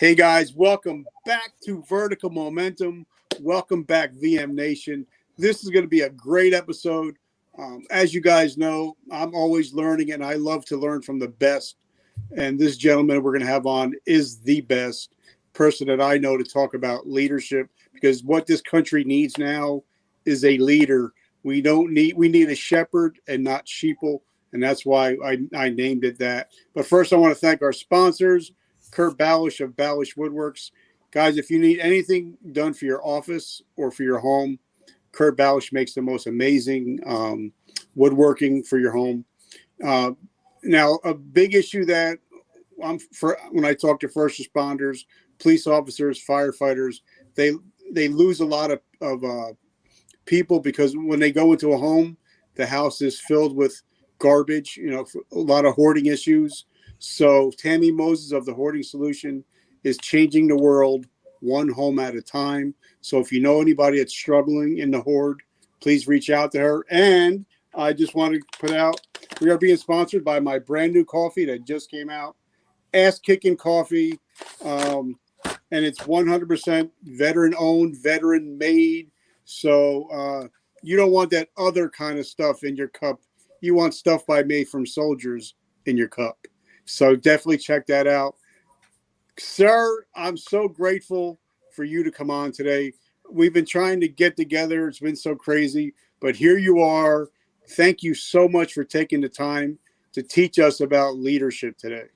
Hey guys, welcome back to Vertical Momentum. Welcome back, VM Nation. This is going to be a great episode. As you guys know, I'm always learning and I love to learn from the best. And this gentleman we're going to have on is the best person that I know to talk about leadership, because what this country needs now is a leader. We need a shepherd and not sheeple. And that's why I named it that. But first, I want to thank our sponsors, Kurt Balish of Balish Woodworks. Guys, if you need anything done for your office or for your home, Kurt Balish makes the most amazing woodworking for your home. Now, a big issue that when I talk to first responders, police officers, firefighters, they lose a lot of people because when they go into a home, the house is filled with garbage, a lot of hoarding issues. So Tammy Moses of the Hoarding Solution is changing the world one home at a time. So if you know anybody that's struggling in the hoard, please reach out to her. And I just want to put out, we are being sponsored by my brand new coffee that just came out, Ass Kicking Coffee. And it's 100% veteran owned, veteran made. So you don't want that other kind of stuff in your cup. You want stuff made from soldiers in your cup. So definitely check that out. Sir, I'm so grateful for you to come on today. We've been trying to get together. It's been so crazy, but here you are. Thank you so much for taking the time to teach us about leadership today.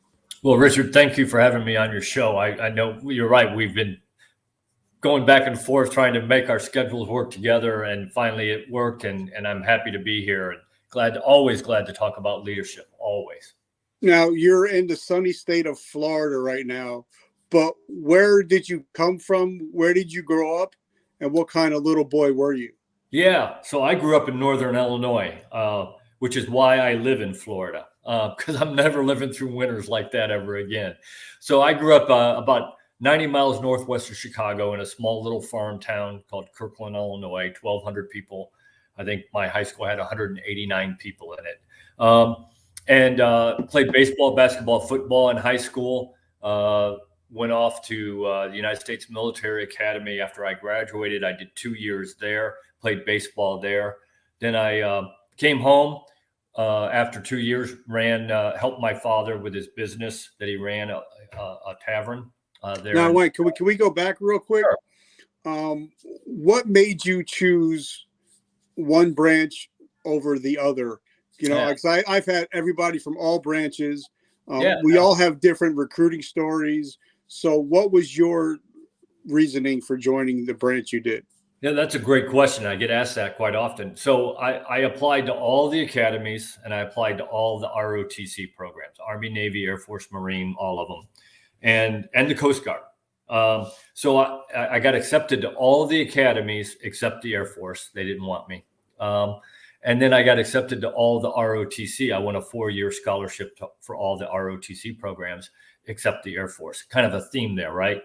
Well, Richard, thank you for having me on your show. I know you're right. We've been going back and forth trying to make our schedules work together, and finally it worked, and I'm happy to be here and always glad to talk about leadership, always. Now, you're in the sunny state of Florida right now, but where did you come from? Where did you grow up? And what kind of little boy were you? Yeah, so I grew up in Northern Illinois, which is why I live in Florida, because I'm never living through winters like that ever again. So I grew up about 90 miles northwest of Chicago in a small little farm town called Kirkland, Illinois, 1,200 people. I think my high school had 189 people in it. And played baseball, basketball, football in high school. Went off to the United States Military Academy after I graduated. I did 2 years there, played baseball there. Then I came home after 2 years, helped my father with his business that he ran, a tavern there. Now, wait, can we go back real quick? Sure. What made you choose one branch over the other? Because I've had everybody from all branches. We all have different recruiting stories. So what was your reasoning for joining the branch you did? Yeah, that's a great question. I get asked that quite often. So I applied to all the academies, and I applied to all the ROTC programs, Army, Navy, Air Force, Marine, all of them, and the Coast Guard. So I got accepted to all the academies except the Air Force. They didn't want me. And then I got accepted to all the ROTC. I won a 4-year scholarship for all the ROTC programs, except the Air Force. Kind of a theme there, right?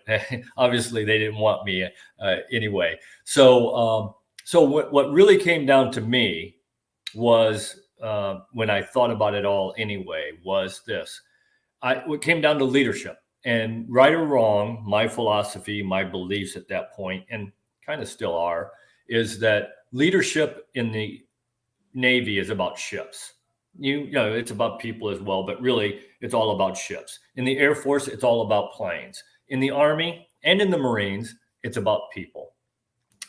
Obviously, they didn't want me anyway. So what really came down to me was, when I thought about it all anyway, was this. What came down to leadership. And right or wrong, my philosophy, my beliefs at that point, and kind of still are, is that leadership in the Navy is about ships. You know, it's about people as well, but really it's all about ships. In the Air Force, it's all about planes. In the Army and in the Marines, it's about people.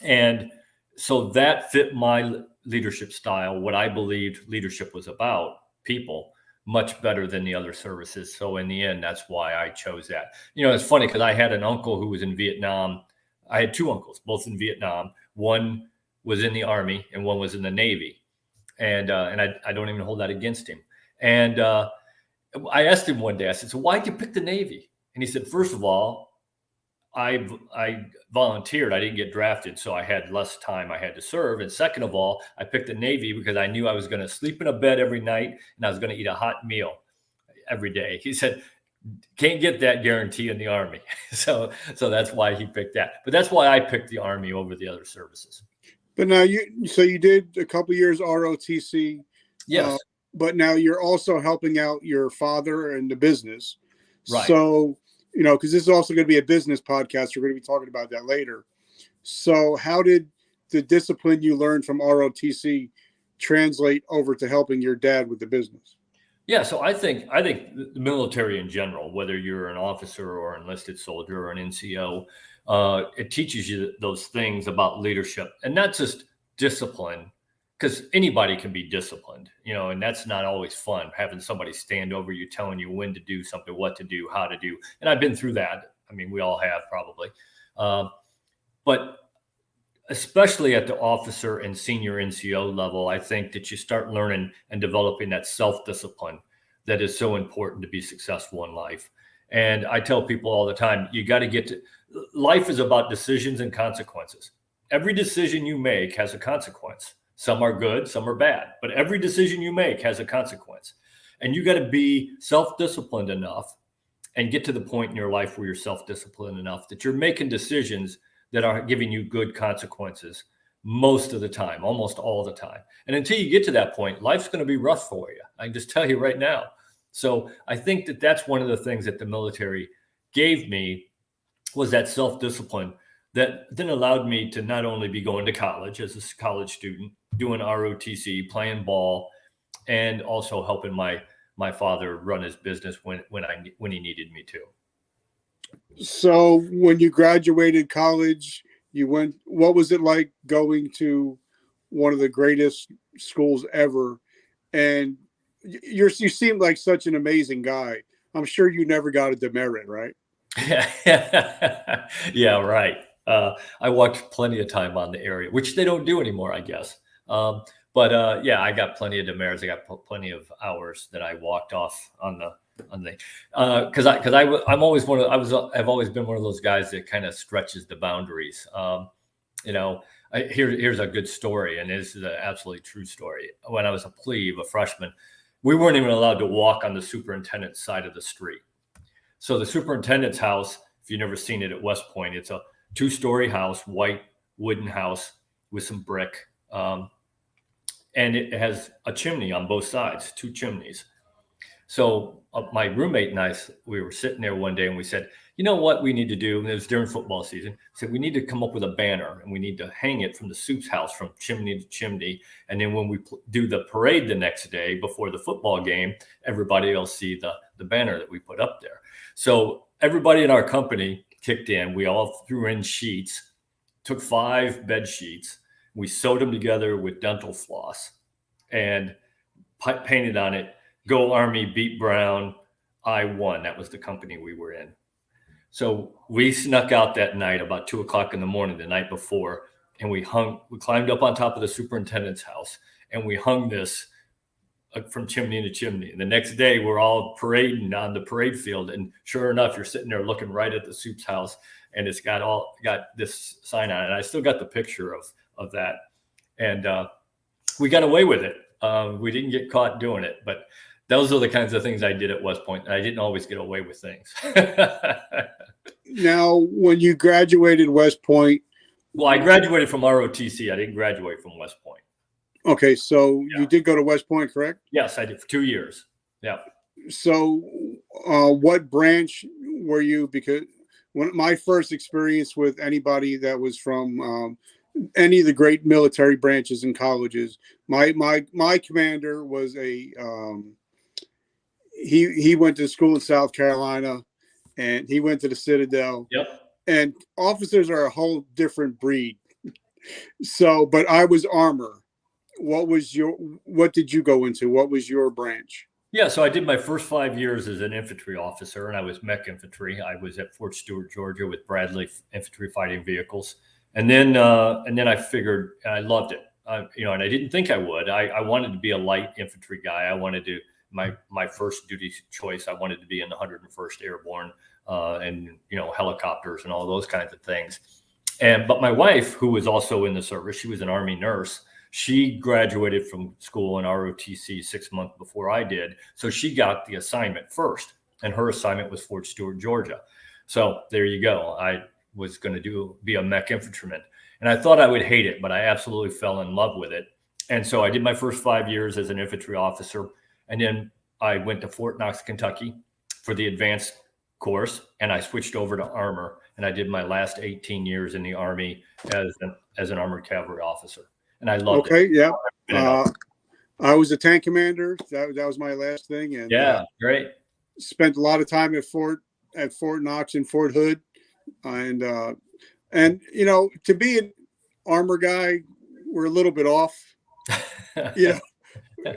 And so that fit my leadership style, what I believed leadership was about, people, much better than the other services. So in the end, that's why I chose that. It's funny because I had an uncle who was in Vietnam. I had two uncles, both in Vietnam. One was in the Army and one was in the Navy. And I don't even hold that against him. And I asked him one day, I said, so why'd you pick the Navy? And he said, first of all, I volunteered. I didn't get drafted, so I had less time I had to serve. And second of all, I picked the Navy because I knew I was going to sleep in a bed every night and I was going to eat a hot meal every day. He said, can't get that guarantee in the Army. So that's why he picked that. But that's why I picked the Army over the other services. But now you did a couple years ROTC. Yes. But now you're also helping out your father and the business. Right. So because this is also going to be a business podcast. We're going to be talking about that later. So how did the discipline you learned from ROTC translate over to helping your dad with the business? Yeah, so I think the military in general, whether you're an officer or enlisted soldier or an NCO, it teaches you those things about leadership, and not just discipline, because anybody can be disciplined, and that's not always fun, having somebody stand over you, telling you when to do something, what to do, how to do. And I've been through that. I mean, we all have probably. But especially at the officer and senior NCO level, I think that you start learning and developing that self-discipline that is so important to be successful in life. And I tell people all the time, you got to get to life is about decisions and consequences. Every decision you make has a consequence. Some are good, some are bad, but every decision you make has a consequence. And you got to be self-disciplined enough and get to the point in your life where you're self-disciplined enough that you're making decisions that are giving you good consequences most of the time, almost all the time. And until you get to that point, life's going to be rough for you. I can just tell you right now. So I think that that's one of the things that the military gave me, was that self-discipline that then allowed me to not only be going to college as a college student, doing ROTC, playing ball, and also helping my father run his business when he needed me to. So when you graduated college, what was it like going to one of the greatest schools ever? And you seem like such an amazing guy. I'm sure you never got a demerit, right? Yeah, right. I walked plenty of time on the area, which they don't do anymore, I guess. But yeah, I got plenty of demerits. I got plenty of hours that I walked off on the because I've always been one of those guys that kind of stretches the boundaries. Here's a good story, and this is an absolutely true story. When I was a plebe, a freshman, we weren't even allowed to walk on the superintendent's side of the street. So the superintendent's house, if you've never seen it at Westpoint, it's a 2-story house, white wooden house with some brick, and it has a chimney on both sides, 2 chimneys. So my roommate and I, we were sitting there one day and we said, you know what we need to do? And it was during football season. We said, we need to come up with a banner and we need to hang it from the soup's house from chimney to chimney. And then when we do the parade the next day before the football game, everybody will see the banner that we put up there. So everybody in our company kicked in. We all threw in sheets, took 5 bed sheets. We sewed them together with dental floss and painted on it, "Go Army, beat Brown, I won." That was the company we were in. So we snuck out that night about 2:00 in the morning, the night before, and we climbed up on top of the superintendent's house and we hung this from chimney to chimney. And the next day we're all parading on the parade field. And sure enough, you're sitting there looking right at the soup's house and it's got this sign on it. And I still got the picture of that. And we got away with it. We didn't get caught doing it, but those are the kinds of things I did at Westpoint. I didn't always get away with things. Now, when you graduated Westpoint. Well, I graduated from ROTC. I didn't graduate from Westpoint. Okay. So You did go to Westpoint, correct? Yes, I did for 2 years. Yeah. So what branch were you? Because when my first experience with anybody that was from any of the great military branches and colleges, my commander was he went to school in South Carolina and he went to the Citadel. Yep. And officers are a whole different breed. So, but I was armor. What did you go into? What was your branch? Yeah, so I did my first 5 years as an infantry officer, and I was mech infantry. I was at Fort Stewart, Georgia, with Bradley infantry fighting vehicles, and then I figured, and I loved it, and I didn't think I would. I wanted to be a light infantry guy. I wanted to my first duty choice. I wanted to be in the 101st Airborne, and helicopters and all those kinds of things. But my wife, who was also in the service, she was an Army nurse. She graduated from school in ROTC 6 months before I did. So she got the assignment first, and her assignment was Fort Stewart, Georgia. So there you go. I was going to be a mech infantryman, and I thought I would hate it, but I absolutely fell in love with it. And so I did my first 5 years as an infantry officer, and then I went to Fort Knox, Kentucky for the advanced course, and I switched over to armor, and I did my last 18 years in the Army as an armored cavalry officer, and I loved it. Okay, yeah. I was a tank commander. That was my last thing, and yeah, great. Spent a lot of time at Fort Knox and Fort Hood, and you know, to be an armor guy, we're a little bit off. You know,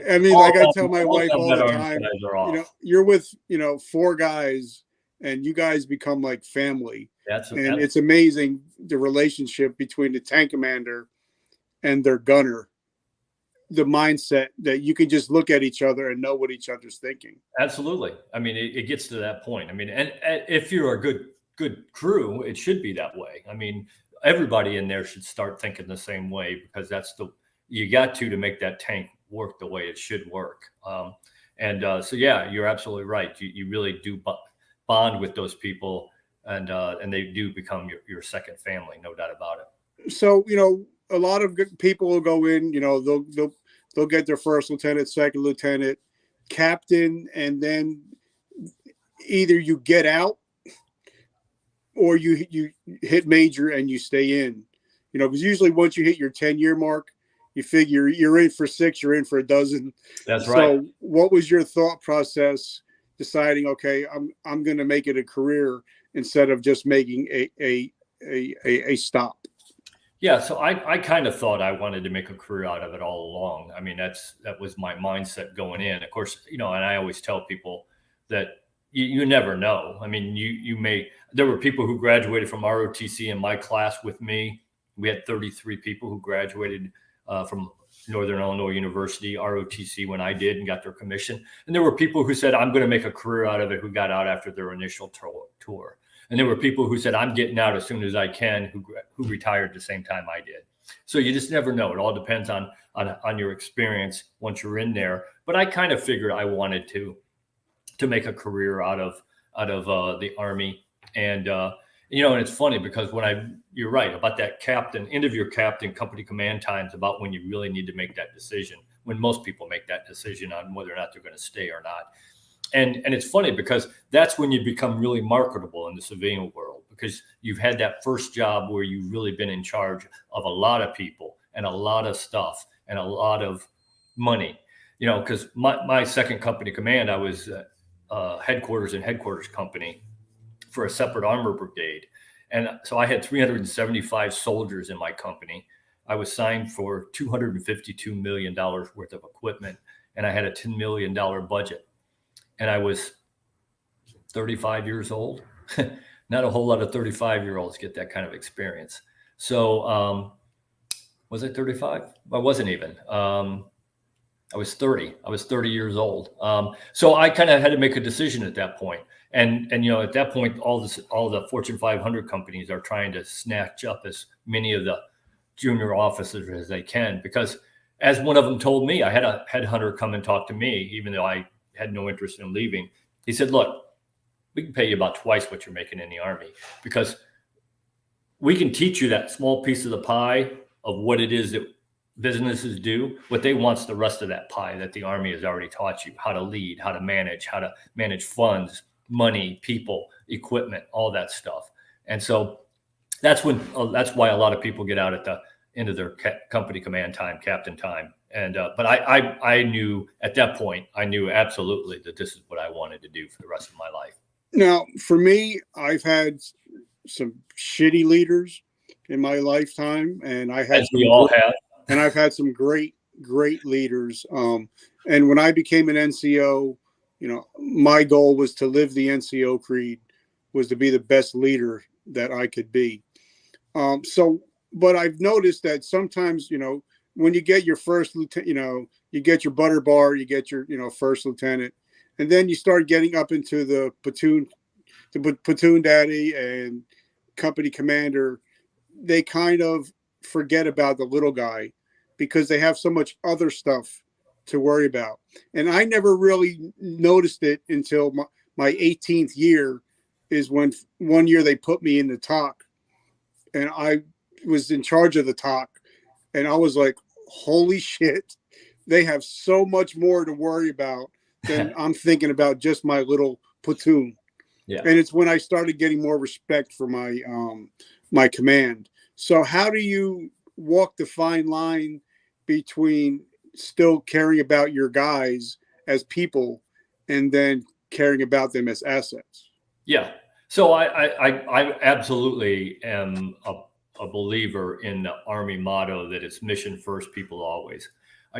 I mean, like I tell my wife all the time, you know, you're with, you know, 4 guys and you guys become like family. And it's amazing the relationship between the tank commander and their gunner, the mindset that you can just look at each other and know what each other's thinking. Absolutely. I mean, it gets to that point. I mean, and if you're a good crew, it should be that way. I mean, everybody in there should start thinking the same way, because you got to make that tank work the way it should work. So yeah, you're absolutely right. You really do bond with those people, and they do become your second family, no doubt about it. So, you know, a lot of good people will go in, you know, they'll get their first lieutenant, second lieutenant, captain, and then either you get out or you hit major and you stay in, you know, because usually once you hit your 10-year mark, you figure you're in for 6, you're in for a dozen. That's right. So what was your thought process deciding, okay, I'm going to make it a career instead of just making a stop? Yeah, so I kind of thought I wanted to make a career out of it all along. I mean, that was my mindset going in. Of course, you know, and I always tell people that you never know. I mean, there were people who graduated from ROTC in my class with me. We had 33 people who graduated from Northern Illinois University, ROTC, when I did, and got their commission. And there were people who said, I'm going to make a career out of it, who got out after their initial tour. And there were people who said, I'm getting out as soon as I can, who retired the same time I did. So you just never know. It all depends on your experience once you're in there. But I kind of figured I wanted to make a career out of the Army. And you know, and it's funny because you're right about that end of your captain company command times, about when you really need to make that decision, when most people make that decision on whether or not they're going to stay or not. And it's funny because that's when you become really marketable in the civilian world, because you've had that first job where you've really been in charge of a lot of people and a lot of stuff and a lot of money, you know, because my second company command, I was headquarters company for a separate armor brigade. And so I had 375 soldiers in my company. I was signed for $252 million worth of equipment, and I had a $10 million budget. And I was 35 years old. Not a whole lot of 35-year-olds get that kind of experience. So was I 35? I wasn't even. I was 30. I was 30 years old. So I kind of had to make a decision at that point. And you know, at that point, all the Fortune 500 companies are trying to snatch up as many of the junior officers as they can, because as one of them told me, I had a headhunter come and talk to me, even though I had no interest in leaving. He said, look, we can pay you about twice what you're making in the Army, because we can teach you that small piece of the pie of what it is that businesses do. What they want's the rest of that pie that the Army has already taught you: how to lead, how to manage funds, money, people, equipment, all that stuff. And so that's why a lot of people get out at the end of their company command time, captain time. And but I knew at that point, I knew absolutely that this is what I wanted to do for the rest of my life. Now, for me, I've had some shitty leaders in my lifetime, and I've had some great leaders. And when I became an NCO, you know, my goal was to live the NCO creed, was to be the best leader that I could be. But I've noticed that sometimes, you know, when you get your first lieutenant, you know, you get your butter bar, you get your, you know, first lieutenant, and then you start getting up into the platoon daddy and company commander. They kind of forget about the little guy because they have so much other stuff to worry about. And I never really noticed it until my 18th year, is when one year they put me in the TOC, and I was in charge of the TOC, and I was like, holy shit, they have so much more to worry about than I'm thinking about just my little platoon. Yeah. And it's when I started getting more respect for my my command. So how do you walk the fine line between still caring about your guys as people and then caring about them as assets? Yeah. So I absolutely am a believer in the Army motto that it's mission first, people always.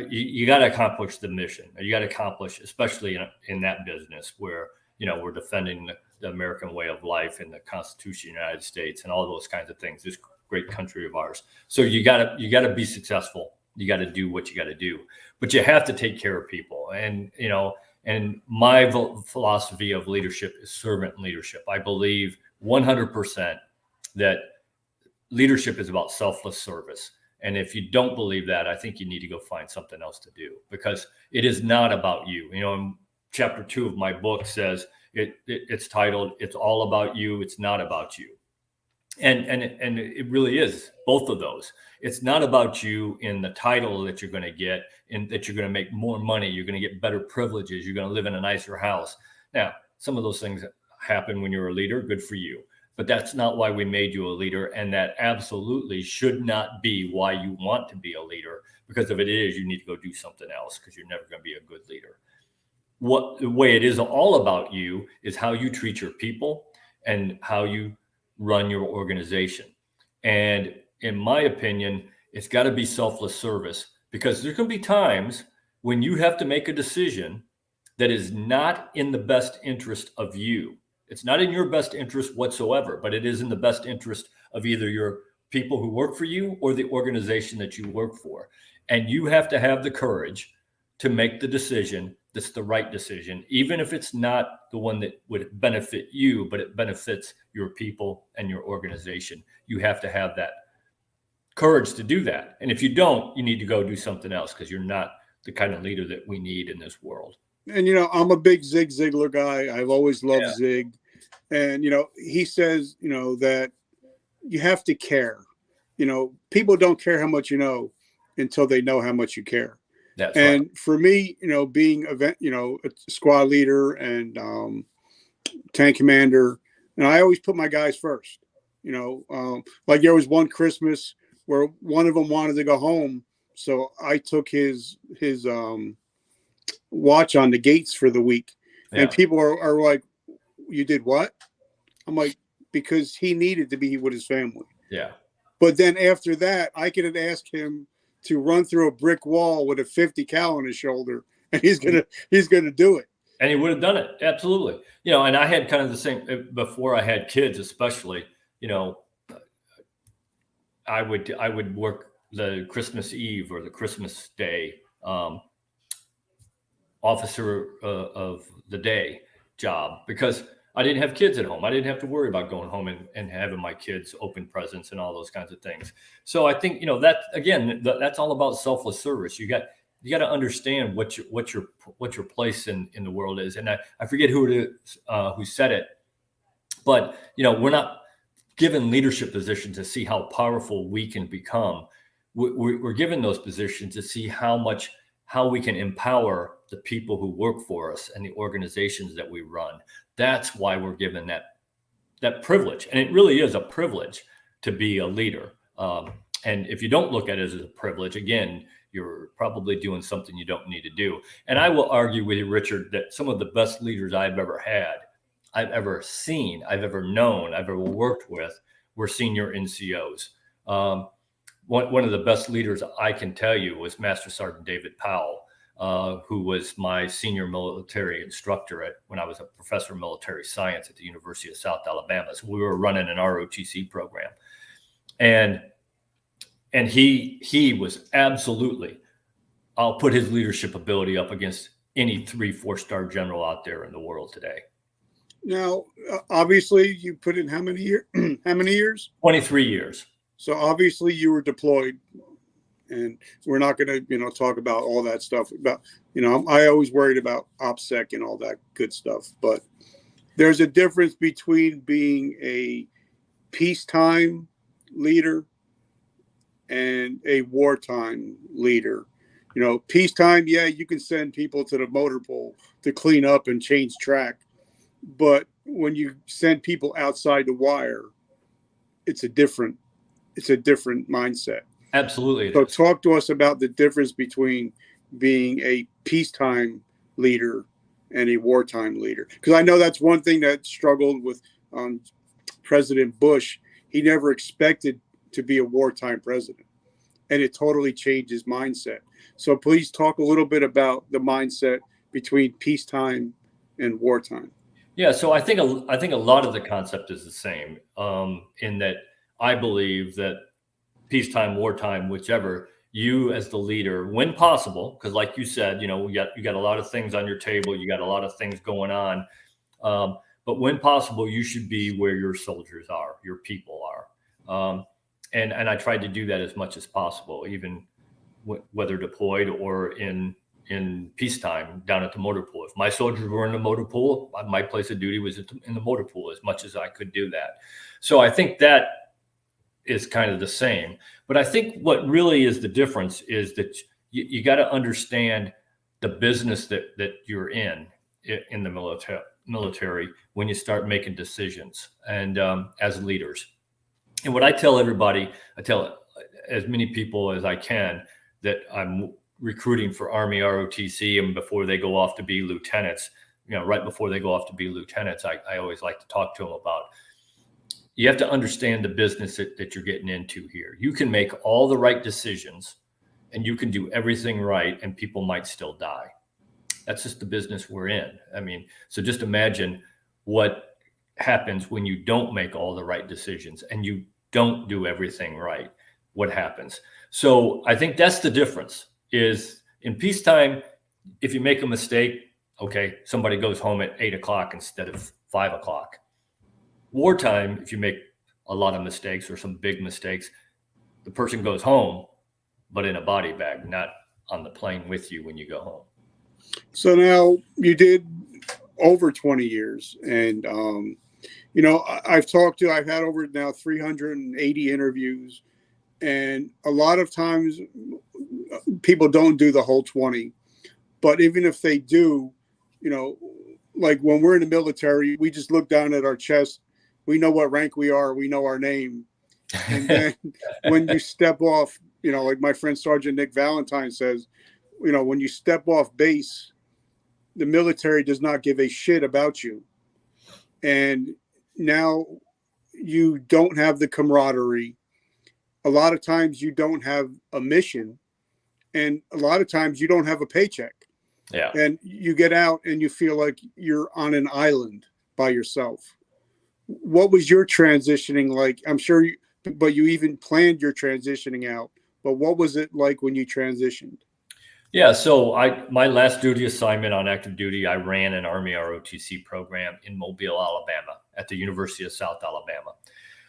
You got to accomplish the mission. You got to accomplish, especially in that business where, we're defending the American way of life and the Constitution of the United States and all those kinds of things, this great country of ours. So you got to be successful. You got to do what you got to do, but you have to take care of people. And my philosophy of leadership is servant leadership. I believe 100% that leadership is about selfless service. And if you don't believe that, I think you need to go find something else to do, because it is not about you. In chapter 2 of my book says it's titled, "It's all about you. It's not about you." And it really is both of those. It's not about you in the title that you're going to get, and that you're going to make more money. You're going to get better privileges. You're going to live in a nicer house. Now, some of those things happen when you're a leader. Good for you. But that's not why we made you a leader. And that absolutely should not be why you want to be a leader. Because if it is, you need to go do something else, because you're never going to be a good leader. The way it is all about you is how you treat your people and how you run your organization. And in my opinion, it's got to be selfless service, because there's going to be times when you have to make a decision that is not in the best interest of you. It's not in your best interest whatsoever, but it is in the best interest of either your people who work for you or the organization that you work for. And you have to have the courage to make the decision that's the right decision, even if it's not the one that would benefit you, but it benefits your people and your organization. You have to have that courage to do that. And if you don't, you need to go do something else, because you're not the kind of leader that we need in this world. And, I'm a big Zig Ziglar guy. I've always loved Zig. And, he says, that you have to care. People don't care how much you know until they know how much you care. That's and right. For me, being a squad leader and tank commander, and I always put my guys first. Like there was one Christmas where one of them wanted to go home, so I took his watch on the gates for the week. Yeah. And people are like, "You did what?" I'm like, because he needed to be with his family. Yeah. But then after that, I could have asked him to run through a brick wall with a 50 cal on his shoulder, and he's gonna do it. And he would have done it. Absolutely. And I had kind of the same before I had kids, especially, I would work the Christmas Eve or the Christmas Day officer of the day job, because I didn't have kids at home. I didn't have to worry about going home and having my kids open presents and all those kinds of things. So I think, that again, that's all about selfless service. You got to understand what your place in the world is. And I forget who it is who said it, but we're not given leadership positions to see how powerful we can become. We're given those positions to see how we can empower the people who work for us and the organizations that we run. That's why we're given that privilege. And it really is a privilege to be a leader. And if you don't look at it as a privilege, again, you're probably doing something you don't need to do. And I will argue with you, Richard, that some of the best leaders I've ever had, I've ever seen, I've ever known, I've ever worked with were senior NCOs. One of the best leaders I can tell you was Master Sergeant David Powell, who was my senior military instructor when I was a professor of military science at the University of South Alabama. So we were running an ROTC program. And he was absolutely, I'll put his leadership ability up against any 3-4-star general out there in the world today. Now, obviously, you put in how many years? 23 years. So obviously, you were deployed, and we're not going to, talk about all that stuff. About, I always worried about OPSEC and all that good stuff. But there's a difference between being a peacetime leader and a wartime leader. Peacetime, yeah, you can send people to the motor pool to clean up and change track. But when you send people outside the wire, it's a different mindset. Absolutely. So talk to us about the difference between being a peacetime leader and a wartime leader. Because I know that's one thing that struggled with President Bush. He never expected to be a wartime president, and it totally changed his mindset. So please talk a little bit about the mindset between peacetime and wartime. Yeah, so I think a lot of the concept is the same, in that I believe that peacetime, wartime, whichever, you as the leader, when possible, because like you said, you got a lot of things on your table, you got a lot of things going on, but when possible, you should be where your soldiers are, your people are, and I tried to do that as much as possible, even whether deployed or in peacetime down at the motor pool. If my soldiers were in the motor pool, my place of duty was in the motor pool as much as I could do that. So I think that is kind of the same. But I think what really is the difference is that you got to understand the business that you're in the military when you start making decisions and as leaders. And what I tell everybody, I tell as many people as I can that I'm recruiting for Army ROTC, and before they go off to be lieutenants, right before they go off to be lieutenants, I always like to talk to them about, you have to understand the business that you're getting into here. You can make all the right decisions and you can do everything right and people might still die. That's just the business we're in. I mean, so just imagine what happens when you don't make all the right decisions and you don't do everything right. What happens? So I think that's the difference. Is in peacetime, if you make a mistake, okay, somebody goes home at 8 o'clock instead of 5 o'clock. Wartime, if you make a lot of mistakes or some big mistakes, the person goes home, but in a body bag, not on the plane with you when you go home. So now you did over 20 years, and I've had over now 380 interviews, and a lot of times people don't do the whole 20, but even if they do, like when we're in the military, we just look down at our chest. We know what rank we are. We know our name. And then when you step off, like my friend Sergeant Nick Valentine says, when you step off base, the military does not give a shit about you. And now you don't have the camaraderie. A lot of times you don't have a mission. And a lot of times you don't have a paycheck. Yeah. And you get out and you feel like you're on an island by yourself. What was your transitioning like? I'm sure but you even planned your transitioning out. But what was it like when you transitioned? Yeah, so my last duty assignment on active duty, I ran an Army ROTC program in Mobile, Alabama, at the University of South Alabama.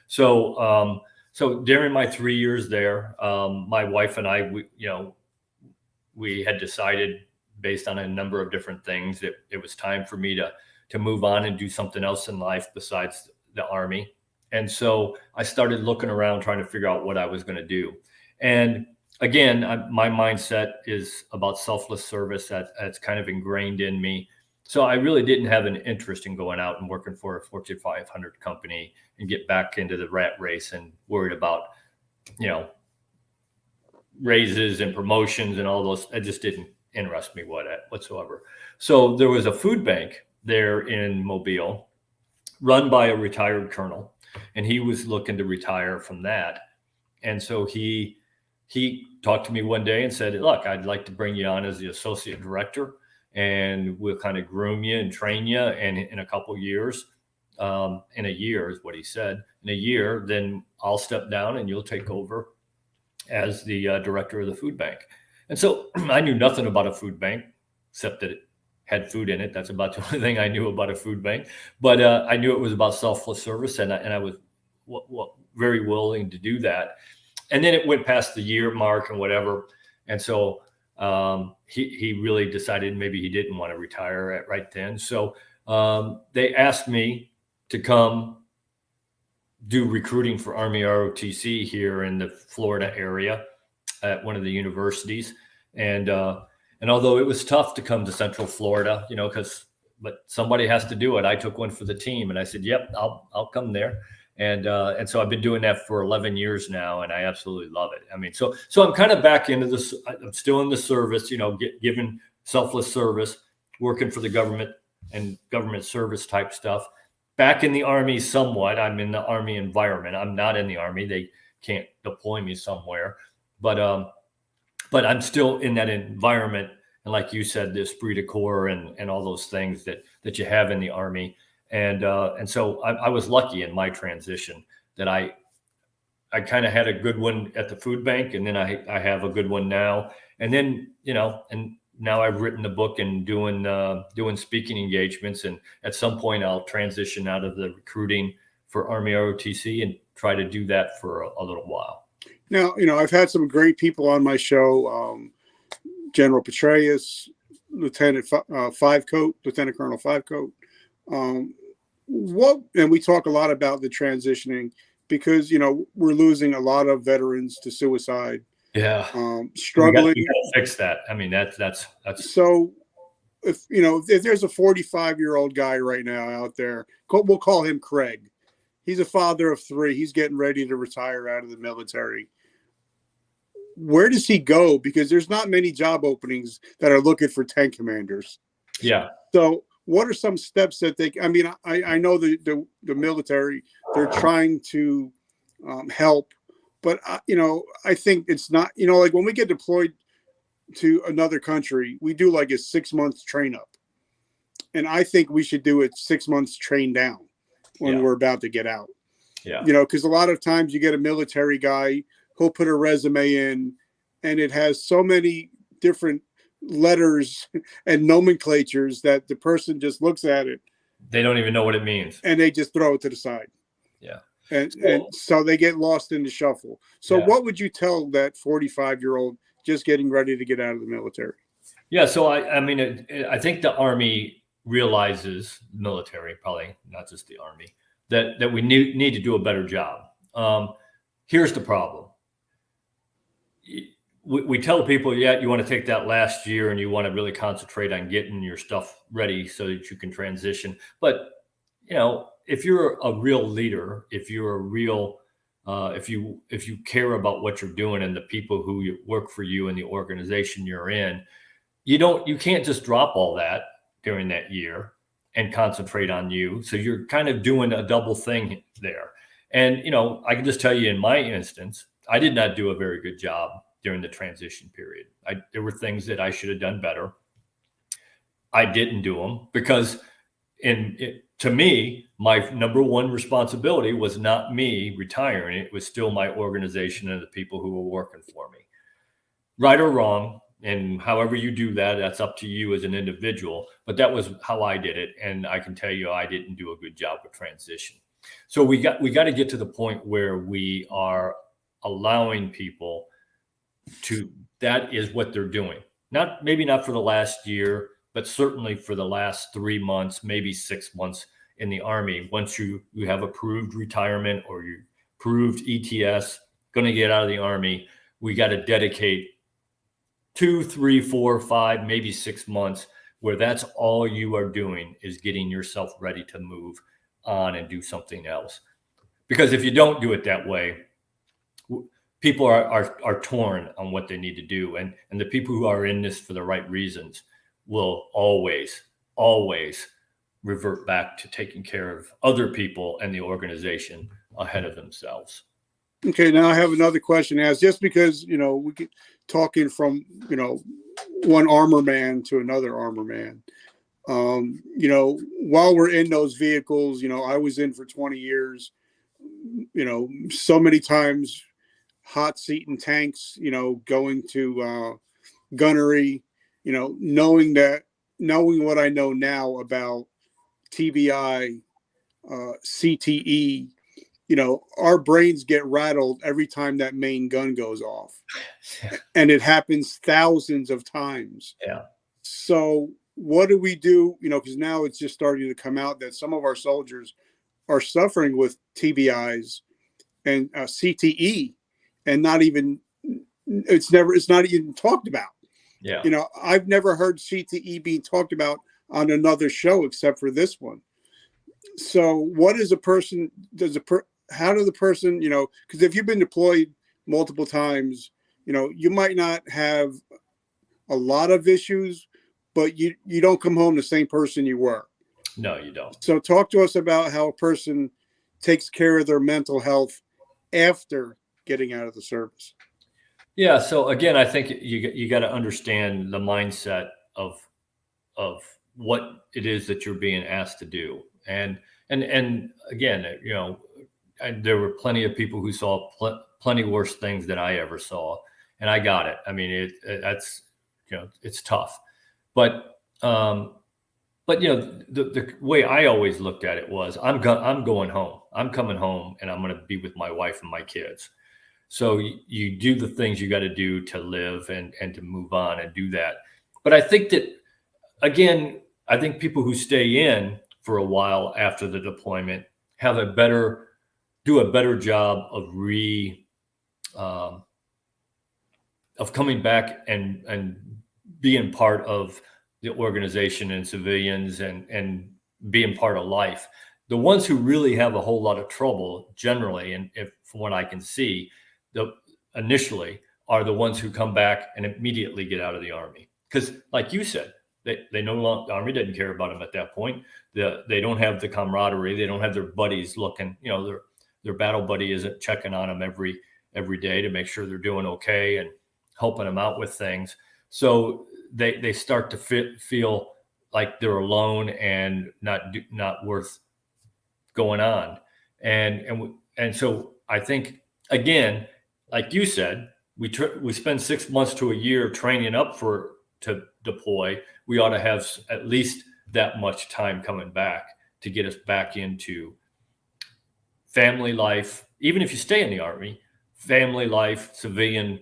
So so during my 3 years there, my wife and I, we had decided based on a number of different things that it was time for me to move on and do something else in life besides the Army. And so I started looking around trying to figure out what I was going to do. And again, my mindset is about selfless service. That's kind of ingrained in me. So I really didn't have an interest in going out and working for a Fortune 500 company and get back into the rat race and worried about, raises and promotions and all those. It just didn't interest me whatsoever. So there was a food bank there in Mobile run by a retired colonel, and he was looking to retire from that. And so he talked to me one day and said, look, I'd like to bring you on as the associate director, and we'll kind of groom you and train you. And in a couple of years, in a year is what he said, in a year, then I'll step down and you'll take over as the director of the food bank. And so I knew nothing about a food bank except that it had food in it. That's about the only thing I knew about a food bank. But I knew it was about selfless service, and I was very willing to do that. And then it went past the year mark and whatever. And so he really decided maybe he didn't want to retire right then. So they asked me to come do recruiting for Army ROTC here in the Florida area at one of the universities. And although it was tough to come to Central Florida, because but somebody has to do it. I took one for the team, and I said, "Yep, I'll come there." And so I've been doing that for 11 years now, and I absolutely love it. I mean, so I'm kind of back into this. I'm still in the service, giving selfless service, working for the government and government service type stuff. Back in the Army somewhat. I'm in the Army environment. I'm not in the Army. They can't deploy me somewhere, but I'm still in that environment. And like you said, the esprit de corps and all those things that you have in the Army. And so I was lucky in my transition that I kind of had a good one at the food bank, and then I have a good one now. And then, and now I've written a book and doing speaking engagements. And at some point I'll transition out of the recruiting for Army ROTC and try to do that for a little while. Now, I've had some great people on my show, General Petraeus, Lieutenant Colonel Five Coat. And we talk a lot about the transitioning because, we're losing a lot of veterans to suicide. Yeah. Struggling. We gotta fix that. I mean, that's so if there's a 45-year-old guy right now out there, we'll call him Craig. He's a father of 3. He's getting ready to retire out of the military. Where does he go? Because there's not many job openings that are looking for tank commanders. Yeah. So what are some steps that I know the military, they're trying to help, but I think it's not, like when we get deployed to another country, we do like a 6 months train up. And I think we should do it 6 months train down when we're about to get out. Yeah. Because a lot of times you get a military guy, he'll put a resume in and it has so many different letters and nomenclatures that the person just looks at it. They don't even know what it means. And they just throw it to the side. Yeah. And so they get lost in the shuffle. So what would you tell that 45-year-old just getting ready to get out of the military? Yeah. So I think the Army realizes, military, probably not just the Army, that we need to do a better job. Here's the problem. We tell people, you want to take that last year and you want to really concentrate on getting your stuff ready so that you can transition. But, if you're a real leader, if you're a real, if you care about what you're doing and the people who work for you and the organization you're in, you can't just drop all that during that year and concentrate on you. So you're kind of doing a double thing there. And, I can just tell you in my instance, I did not do a very good job during the transition period. There were things that I should have done better. I didn't do them because to me, my number one responsibility was not me retiring. It was still my organization and the people who were working for me. Right or wrong, and however you do that, that's up to you as an individual. But that was how I did it. And I can tell you, I didn't do a good job with transition. So we got to get to the point where we are allowing people to, that is what they're doing. Maybe not for the last year, but certainly for the last 3 months, maybe 6 months in the Army. Once you have approved retirement or you approved ETS, going to get out of the Army, we got to dedicate 2, 3, 4, 5, maybe 6 months where that's all you are doing is getting yourself ready to move on and do something else. Because if you don't do it that way, people are torn on what they need to do. And the people who are in this for the right reasons will always revert back to taking care of other people and the organization ahead of themselves. Okay, now I have another question to ask, just because, we get talking from, one armor man to another armor man. While we're in those vehicles, I was in for 20 years, so many times hot seat in tanks, going to gunnery, knowing what I know now about TBI, CTE, our brains get rattled every time that main gun goes off. And it happens thousands of times. Yeah. So what do we do? Because now it's just starting to come out that some of our soldiers are suffering with TBIs and CTE, and it's not even talked about. Yeah. I've never heard CTE being talked about on another show except for this one. So what is a person, how do the person, because if you've been deployed multiple times, you might not have a lot of issues, but you don't come home the same person you were. No, you don't. So talk to us about how a person takes care of their mental health after getting out of the service. Yeah. So again, I think you got to understand the mindset of what it is that you're being asked to do. And again, there were plenty of people who saw plenty worse things than I ever saw, and I got it. I mean, that's it's tough, but the way I always looked at it was I'm going home. I'm coming home, and I'm going to be with my wife and my kids. So you do the things you got to do to live and to move on and do that. But I think that, again, I think people who stay in for a while after the deployment do a better job of coming back and being part of the organization and civilians and being part of life. The ones who really have a whole lot of trouble generally, and from what I can see, initially are the ones who come back and immediately get out of the Army. Because like you said, they no longer, the Army didn't care about them at that point. They don't have the camaraderie. They don't have their buddies looking, their battle buddy isn't checking on them every day to make sure they're doing okay and helping them out with things. So they start to feel like they're alone and not worth going on. And so I think, again, like you said, we spend 6 months to a year training up to deploy. We ought to have at least that much time coming back to get us back into family life. Even if you stay in the Army, family life, civilian,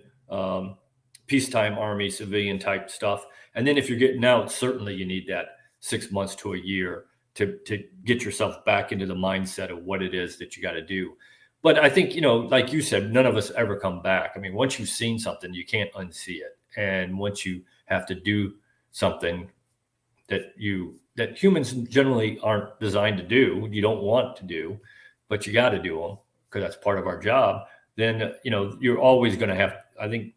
peacetime Army, civilian type stuff. And then if you're getting out, certainly you need that 6 months to a year to get yourself back into the mindset of what it is that you got to do. But I think, like you said, none of us ever come back. I mean, once you've seen something, you can't unsee it. And once you have to do something that humans generally aren't designed to do, you don't want to do, but you got to do them because that's part of our job, then, you're always going to have, I think,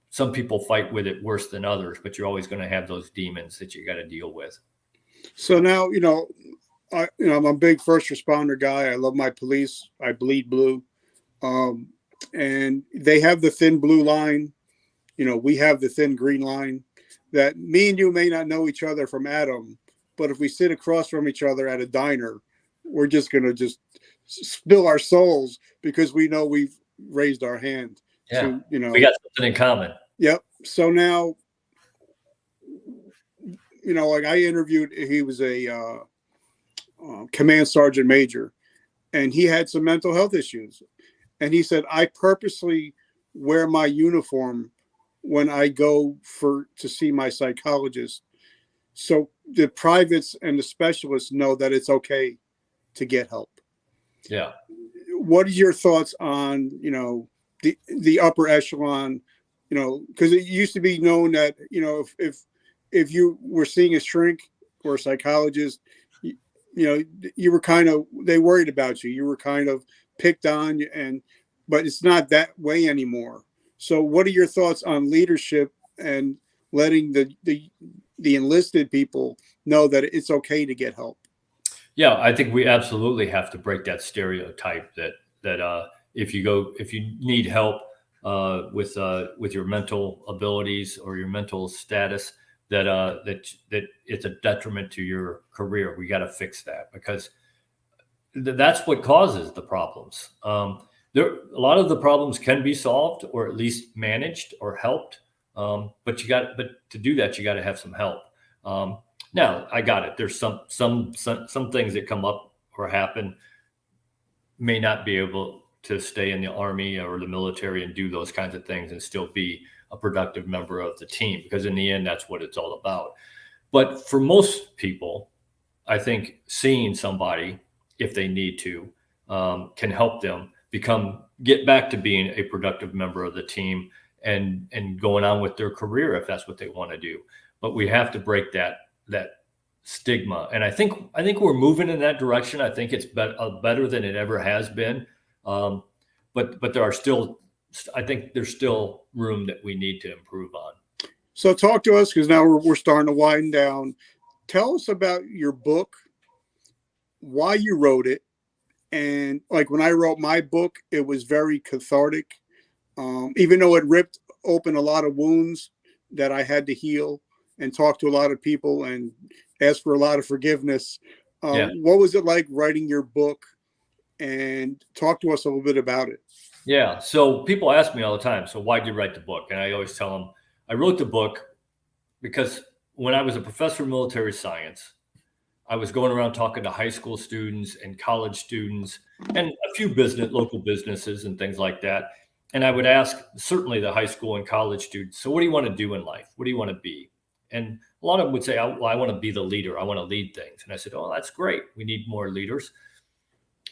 some people fight with it worse than others, but you're always going to have those demons that you got to deal with. So now, I'm a big first responder guy. I love my police. I bleed blue. And they have the thin blue line. We have the thin green line that me and you may not know each other from Adam, but if we sit across from each other at a diner, we're just going to just spill our souls because we know we've raised our hand. Yeah. We got something in common. Yep. So now, like I interviewed, he was a command sergeant major, and he had some mental health issues. And he said, I purposely wear my uniform when I go to see my psychologist. So the privates and the specialists know that it's okay to get help. Yeah. What are your thoughts on, the upper echelon, because it used to be known that, if you were seeing a shrink or a psychologist, you were they worried about you. You were kind of picked on, but it's not that way anymore. So what are your thoughts on leadership and letting the enlisted people know that it's okay to get help? Yeah, I think we absolutely have to break that stereotype that if you need help with your mental abilities or your mental status, that it's a detriment to your career. We got to fix that because that's what causes the problems. A lot of the problems can be solved or at least managed or helped. But to do that, you got to have some help. Now I got it. There's some things that come up or happen may not be able to stay in the Army or the military and do those kinds of things and still be a productive member of the team, because in the end, that's what it's all about. But for most people, I think seeing somebody, if they need to, can help them get back to being a productive member of the team and going on with their career if that's what they want to do. But we have to break that stigma. And I think we're moving in that direction. I think it's better than it ever has been. But there are still, I think there's still room that we need to improve on. So talk to us, because now we're starting to wind down. Tell us about your book, why you wrote it. And like when I wrote my book, it was very cathartic. Even though it ripped open a lot of wounds that I had to heal and talk to a lot of people and ask for a lot of forgiveness. What was it like writing your book? And talk to us a little bit about it. Yeah. So people ask me all the time, so why'd you write the book? And I always tell them, I wrote the book because when I was a professor of military science, I was going around talking to high school students and college students and a few local businesses and things like that. And I would ask certainly the high school and college students, so what do you want to do in life? What do you want to be? And a lot of them would say, well, I want to be the leader. I want to lead things. And I said, oh, that's great. We need more leaders.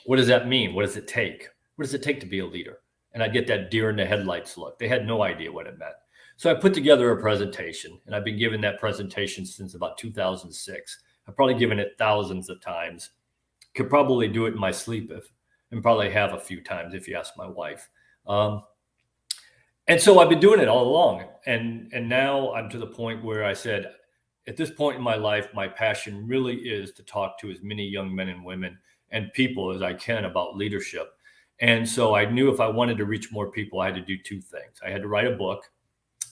What does that mean? What does it take? What does it take to be a leader? And I'd get that deer in the headlights look. They had no idea what it meant. So I put together a presentation, and I've been giving that presentation since about 2006. I've probably given it thousands of times. Could probably do it in my sleep and probably have a few times if you ask my wife. And so I've been doing it all along. And now I'm to the point where I said, at this point in my life, my passion really is to talk to as many young men and women and people as I can about leadership. And so I knew if I wanted to reach more people, I had to do two things. I had to write a book.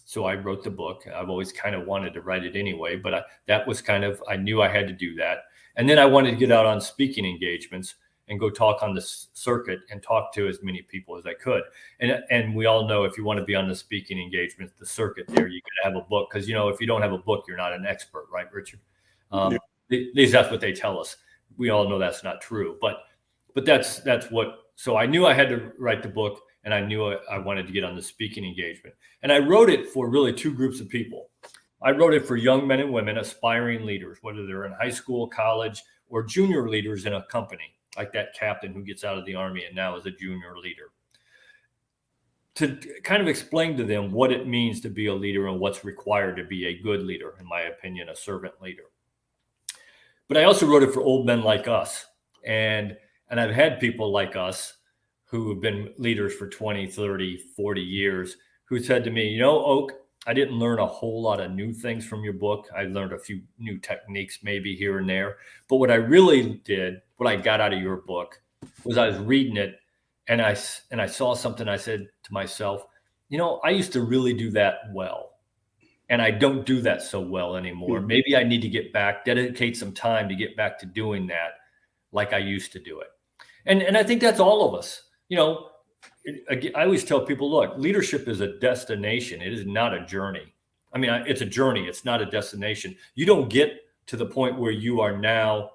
So I wrote the book. I've always kind of wanted to write it anyway, but that was kind of, I knew I had to do that. And then I wanted to get out on speaking engagements and go talk on the circuit and talk to as many people as I could. And we all know if you want to be on the speaking engagements, the circuit there, you got to have a book. Because, if you don't have a book, you're not an expert, right, Richard? At least that's what they tell us. We all know that's not true. But that's what, so I knew I had to write the book. And I knew I wanted to get on the speaking engagement. And I wrote it for really two groups of people. I wrote it for young men and women, aspiring leaders, whether they're in high school, college, or junior leaders in a company, like that captain who gets out of the Army and now is a junior leader. To kind of explain to them what it means to be a leader and what's required to be a good leader, in my opinion, a servant leader. But I also wrote it for old men like us. And I've had people like us who have been leaders for 20, 30, 40 years, who said to me, Oak, I didn't learn a whole lot of new things from your book. I learned a few new techniques maybe here and there. But what I really did, what I got out of your book, was I was reading it and I saw something. I said to myself, I used to really do that well. And I don't do that so well anymore. Maybe I need to get back, dedicate some time to get back to doing that like I used to do it. And I think that's all of us. I always tell people, look, leadership is a destination. It is not a journey. I mean, it's a journey. It's not a destination. You don't get to the point where you are now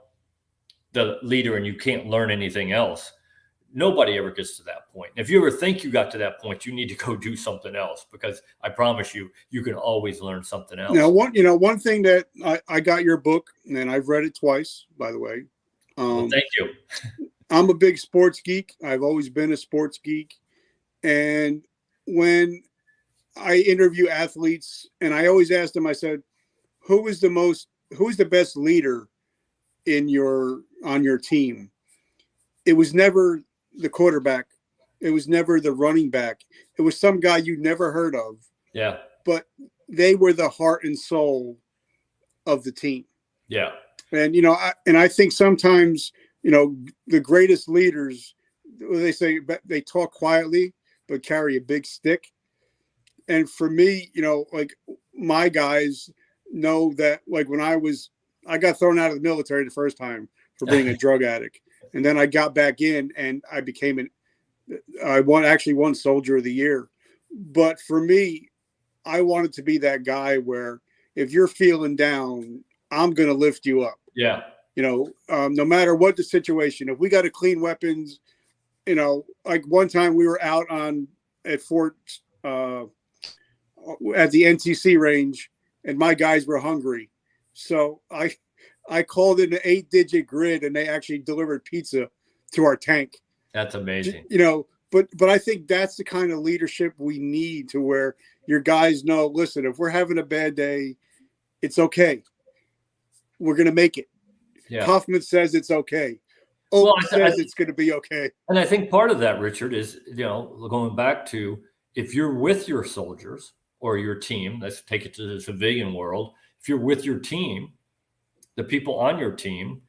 the leader and you can't learn anything else. Nobody ever gets to that point. If you ever think you got to that point, you need to go do something else, because I promise you, you can always learn something else. Now, one thing that I got your book, and I've read it twice, by the way. Well, thank you. I'm a big sports geek. I've always been a sports geek. And when I interview athletes, and I always ask them, I said, who's the best leader on your team? It was never the quarterback. It was never the running back. It was some guy you'd never heard of. Yeah. But they were the heart and soul of the team. Yeah. And, I think sometimes, the greatest leaders, they say they talk quietly, but carry a big stick. And for me, like my guys know that, like when I got thrown out of the military the first time for being a drug addict. And then I got back in and I became I won Soldier of the Year. But for me, I wanted to be that guy where if you're feeling down, I'm going to lift you up. Yeah. No matter what the situation, if we got to clean weapons, like one time we were out at Fort, at the NTC range, and my guys were hungry. So I called in an 8-digit grid and they actually delivered pizza to our tank. That's amazing. But I think that's the kind of leadership we need, to where your guys know, listen, if we're having a bad day, it's okay. Yeah. going to make it. Yeah. Kaufman says it's okay. Oak says it's going to be okay. And I think part of that, Richard, is, going back to, if you're with your soldiers or your team, let's take it to the civilian world. If you're with your team, the people on your team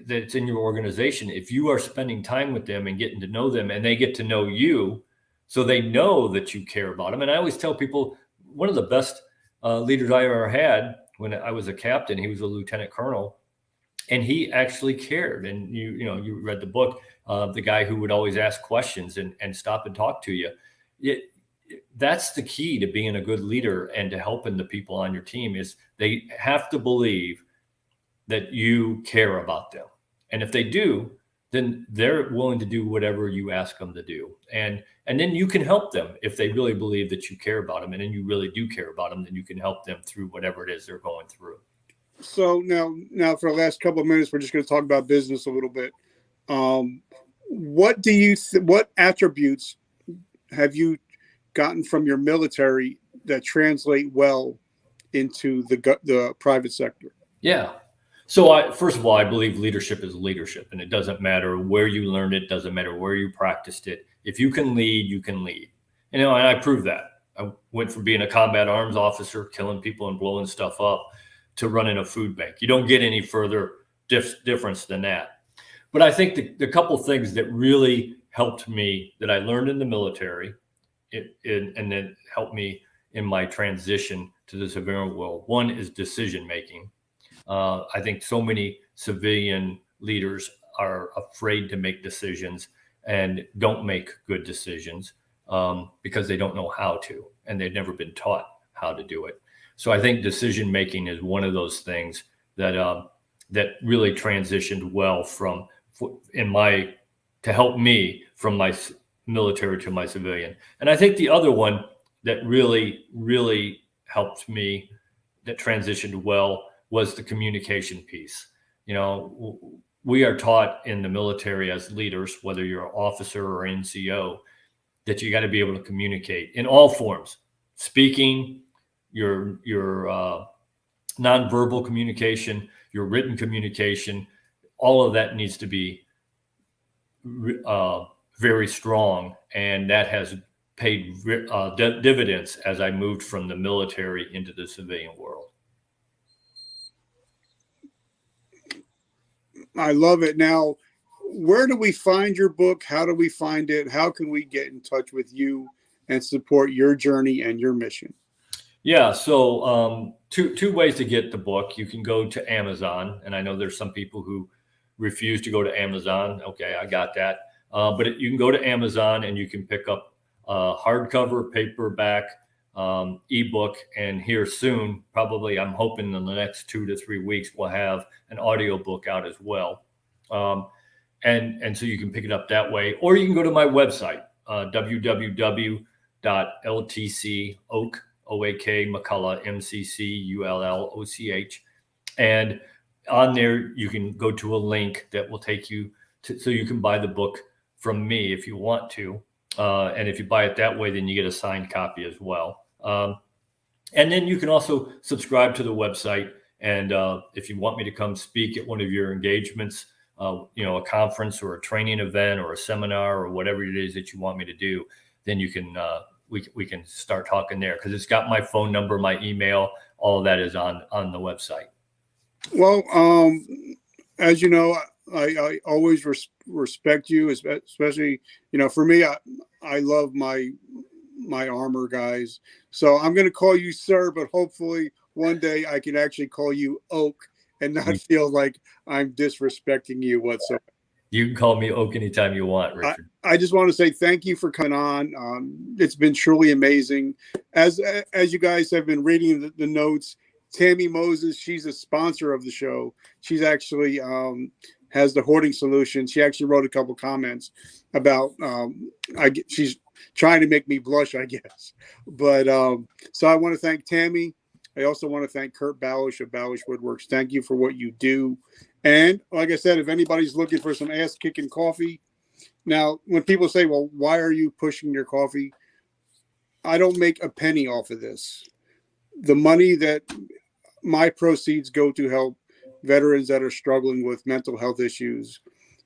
that's in your organization, if you are spending time with them and getting to know them, and they get to know you, so they know that you care about them. And I always tell people, one of the best leaders I ever had when I was a captain, he was a lieutenant colonel, and he actually cared. And you read the book, the guy who would always ask questions and stop and talk to you. That's the key to being a good leader and to helping the people on your team, is they have to believe that you care about them. And if they do, then they're willing to do whatever you ask them to do. And then you can help them if they really believe that you care about them, and then you really do care about them, then you can help them through whatever it is they're going through. So now for the last couple of minutes, we're just going to talk about business a little bit. What attributes have you gotten from your military that translate well into the private sector? Yeah. So first of all, I believe leadership is leadership, and it doesn't matter where you learned it, doesn't matter where you practiced it. If you can lead, you can lead. And I proved that. I went from being a combat arms officer, killing people and blowing stuff up, to running a food bank. You don't get any further difference than that. But I think the couple things that really helped me, that I learned in the military, and then helped me in my transition to the civilian world. One is decision making. I think so many civilian leaders are afraid to make decisions and don't make good decisions because they don't know how to, and they've never been taught how to do it. So I think decision making is one of those things that really transitioned well to help me from my military to my civilian. And I think the other one that really, really helped me, that transitioned well, was the communication piece. We are taught in the military as leaders, whether you're an officer or NCO, that you got to be able to communicate in all forms: speaking, your nonverbal communication, your written communication. All of that needs to be very strong, and that has paid dividends as I moved from the military into the civilian world. I love it. Now, where do we find your book? How do we find it? How can we get in touch with you and support your journey and your mission? Yeah, so two ways to get the book. You can go to Amazon, and I know there's some people who refuse to go to Amazon. Okay, I got that. But you can go to Amazon and you can pick up hardcover, paperback, ebook, and here soon, probably I'm hoping in the next 2 to 3 weeks, we'll have an audiobook out as well. And so you can pick it up that way, or you can go to my website, www.LTC OAK McCulloch, MCCULLOCH. And on there, you can go to a link that will take you to, so you can buy the book from me if you want to. And if you buy it that way, then you get a signed copy as well. And then you can also subscribe to the website. And if you want me to come speak at one of your engagements, a conference or a training event or a seminar or whatever it is that you want me to do, then you can, we can start talking there, because it's got my phone number, my email, all of that is on the website. Well, as you know, I always respect you, especially, for me, I love my armor guys. So I'm going to call you sir, but hopefully one day I can actually call you Oak and not feel like I'm disrespecting you whatsoever. You can call me Oak anytime you want, Richard. I just want to say thank you for coming on. It's been truly amazing. As you guys have been reading the notes, Tammy Moses, she's a sponsor of the show. She's actually has the hoarding solution. She actually wrote a couple comments about she's trying to make me blush, I guess. But so I want to thank Tammy. I also want to thank Kurt Balish of Balish Woodworks. Thank you for what you do. And like I said, if anybody's looking for some ass-kicking coffee, now when people say, well, why are you pushing your coffee? I don't make a penny off of this. The money that my proceeds go to help veterans that are struggling with mental health issues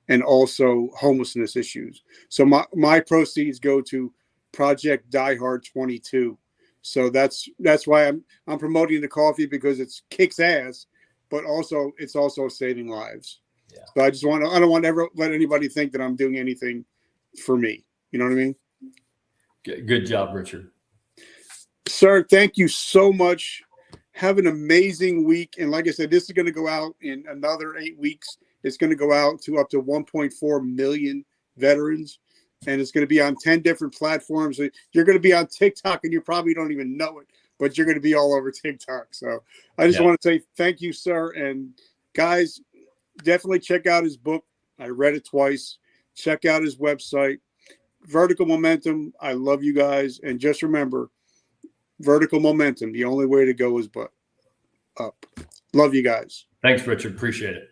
and also homelessness issues. So my proceeds go to Project Die Hard 22. So that's why I'm promoting the coffee, because it's kicks ass, but also it's also saving lives. Yeah. So I don't want to ever let anybody think that I'm doing anything for me. You know what I mean? Good job, Richard. Sir, thank you so much. Have an amazing week. And like I said, this is going to go out in another 8 weeks. It's going to go out to up to 1.4 million veterans. And it's going to be on 10 different platforms. You're going to be on TikTok and you probably don't even know it, but you're going to be all over TikTok. So I just want to say thank you, sir. And guys, definitely check out his book. I read it twice. Check out his website, Vertical Momentum. I love you guys. And just remember, vertical momentum, the only way to go is up. Love you guys. Thanks, Richard. Appreciate it.